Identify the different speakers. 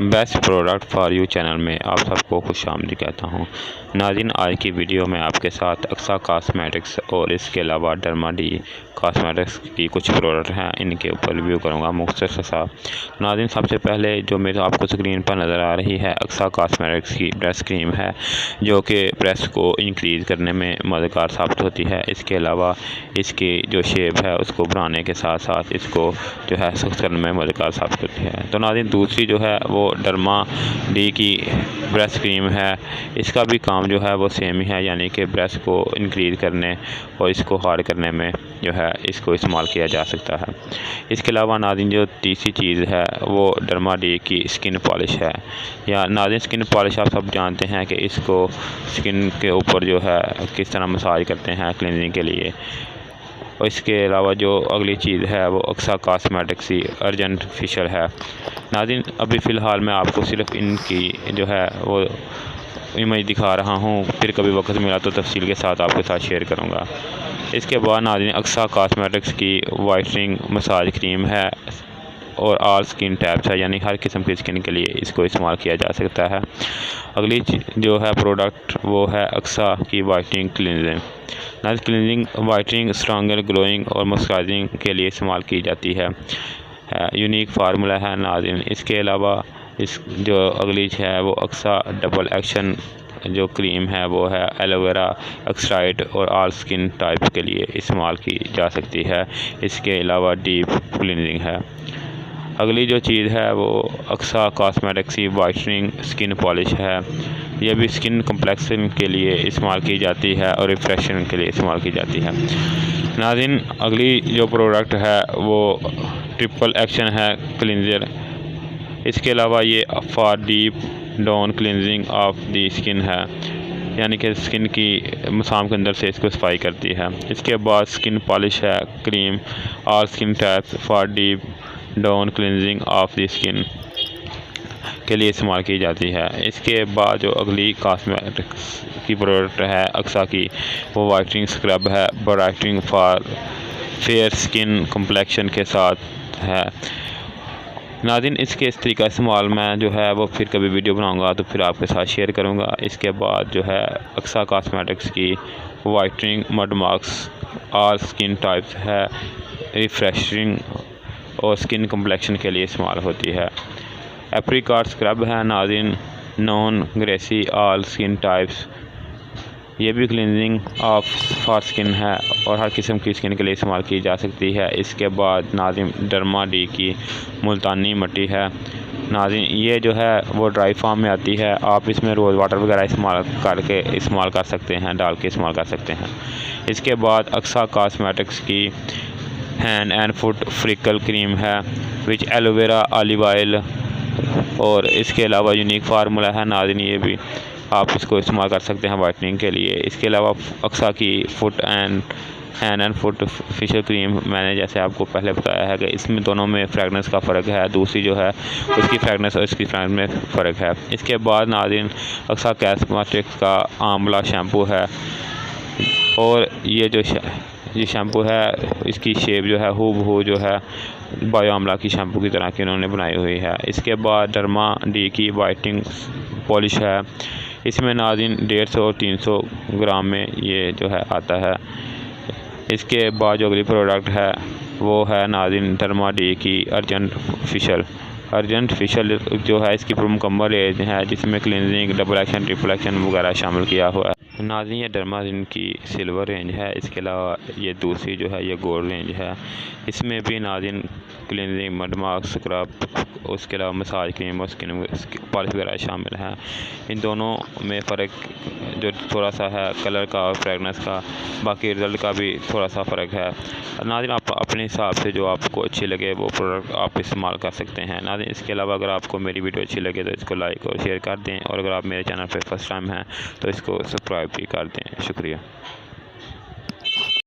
Speaker 1: Best product for you channel में आप सबको खुशामदीद कहता हूँ। नाज़रीन, आज की वीडियो में आपके साथ अक्सा कॉस्मेटिक्स और इसके अलावा डर्मा डी कॉस्मेटिक्स की कुछ प्रोडक्ट हैं, इनके ऊपर रिव्यू करूँगा मुख्तसर सा। नाज़रीन, सबसे पहले जो मेरे आपको स्क्रीन पर नज़र आ रही है अक्सा कॉस्मेटिक्स की ब्रेस्ट क्रीम है, जो कि ब्रेस्ट को इंक्रीज़ करने में मददगार साबित होती है। इसके अलावा इसकी जो शेप है उसको बढ़ाने के साथ साथ इसको जो है सख्त करने में मददगार साबित होती है। तो नाज़रीन, दूसरी जो है वो डर्मा डी की ब्रेस्ट क्रीम है। इसका भी काम जो है वो सेम ही है, यानी कि ब्रेस्ट को इंक्रीज़ करने और इसको हार्ड करने में जो है इसको इस्तेमाल किया जा सकता है। इसके अलावा नाज़रीन, जो तीसरी चीज़ है वो डर्मा डी की स्किन पॉलिश है। या नाज़रीन, स्किन पॉलिश आप सब जानते हैं कि इसको स्किन के ऊपर जो है किस तरह मसाज करते हैं क्लीनिंग के लिए। और इसके अलावा जो अगली चीज़ है वो अक्सा कॉस्मेटिक्स की अर्जेंट फेशियल है। नाज़रीन, अभी फ़िलहाल मैं आपको सिर्फ इनकी जो है वो इमेज दिखा रहा हूँ, फिर कभी वक्त मिला तो तफसील के साथ आपके साथ शेयर करूँगा। इसके बाद नाज़रीन, अक्सा कॉस्मेटिक्स की वाइटनिंग मसाज क्रीम है और ऑल स्किन टाइप्स है, यानी हर किस्म की स्किन के लिए इसको इस्तेमाल किया जा सकता है। अगली जो है प्रोडक्ट वो है अक्सा की वाइटनिंग क्लींजिंग। नाज़रीन, क्लींजिंग वाइटनिंग स्ट्रॉन्गर ग्लोइंग और मॉइस्चराइजिंग के लिए इस्तेमाल की जाती है। यूनिक फार्मूला है नाज़रीन। इसके अलावा इस जो अगली है वो अक्सा डबल एक्शन जो क्रीम है वो है एलोवेरा एक्सट्राइट और ऑल स्किन टाइप्स के लिए इस्तेमाल की जा सकती है। इसके अलावा डीप क्लींजिंग है। अगली जो चीज़ है वो अक्सा कॉस्मेटिक्स की वाइटनिंग स्किन पॉलिश है। यह भी स्किन कम्प्लेक्शन के लिए इस्तेमाल की जाती है और रिफ्रेशिंग के लिए इस्तेमाल की जाती है। नाज़रीन, अगली जो प्रोडक्ट है वो ट्रिपल एक्शन है क्लींजर। इसके अलावा ये for deep down cleansing of the skin है, यानी कि स्किन की मसाम के अंदर से इसको सफाई करती है। इसके बाद स्किन पॉलिश है क्रीम और skin types for deep down cleansing of the skin के लिए इस्तेमाल की जाती है। इसके बाद जो अगली कॉस्मेटिक्स की प्रोडक्ट है अक्सा की वो वाइटनिंग स्क्रब है, brightening for fair skin complexion के साथ है। नाज़रीन, इसके इस तरीका इस्तेमाल मैं जो है वो फिर कभी वीडियो बनाऊंगा तो फिर आपके साथ शेयर करूंगा। इसके बाद जो है अक्सा कॉस्मेटिक्स की whitening mud mask all skin types है, रिफ्रेशिंग और स्किन कम्प्लेक्शन के लिए इस्तेमाल होती है। एप्रिकॉट स्क्रब है नाज़रीन, non Gracy all skin types. ये भी क्लींजिंग ऑफ फॉर स्किन है और हर किस्म की स्किन के लिए इस्तेमाल की जा सकती है। इसके बाद नाज़रीन, डर्मा डी की मुल्तानी मिट्टी है। नाज़रीन, ये जो है वो ड्राई फॉर्म में आती है, आप इसमें रोज़ वाटर वगैरह इस्तेमाल कर सकते हैं, डाल के इस्तेमाल कर सकते हैं। इसके बाद अक्सा कॉस्मेटिक्स की hand and foot fickle cream है विच एलोवेरा ऑलिव ऑयल और इसके अलावा यूनिक फार्मूला है। नाज़रीन, ये भी आप इसको इस्तेमाल कर सकते हैं वाइटनिंग के लिए। इसके अलावा अक्सा की hand and foot facial cream, मैंने जैसे आपको पहले बताया है कि इसमें दोनों में फ्रेगनेंस का फ़र्क है, दूसरी जो है उसकी फ्रेगनेंस और इसकी फ्रेगनेंस में फ़र्क है। इसके बाद नाज़रीन, अक्सा कॉस्मेटिक्स का आंवला शैम्पू है और ये शैम्पू है इसकी शेप जो है हूबहू जो है बायो आंवला की शैम्पू की तरह की इन्होंने बनाई हुई है। इसके बाद डर्मा डी की वाइटनिंग पॉलिश है। इसमें नाज़रीन 150 और 300 ग्राम में ये जो है आता है। इसके बाद जो अगली प्रोडक्ट है वो है नाज़रीन डर्मा डी की अर्जेंट फेशियल जो है इसकी मुकम्मल रेंज है, जिसमें cleansing double action triple action वगैरह शामिल किया हुआ है। नाज़रीन, ये डर्मा की सिल्वर रेंज है। इसके अलावा ये दूसरी जो है ये गोल्ड रेंज है। इसमें भी नाज़रीन क्लींजिंग मड मास्क स्क्रब, उसके अलावा मसाज क्रीम और स्किन पॉलिश वगैरह शामिल है। इन दोनों में फ़र्क जो थोड़ा सा है कलर का और फ्रेगनेंस का, बाकी रिज़ल्ट का भी थोड़ा सा फ़र्क है। नाज़रीन, आप अपने हिसाब से जो आपको अच्छी लगे वो प्रोडक्ट आप इस्तेमाल कर सकते हैं। नाज़रीन, इसके अलावा अगर आपको मेरी वीडियो अच्छी लगे तो इसको लाइक और शेयर कर दें, और अगर आप मेरे चैनल पर फर्स्ट टाइम हैं तो इसको सब्सक्राइब भी कर दें। शुक्रिया।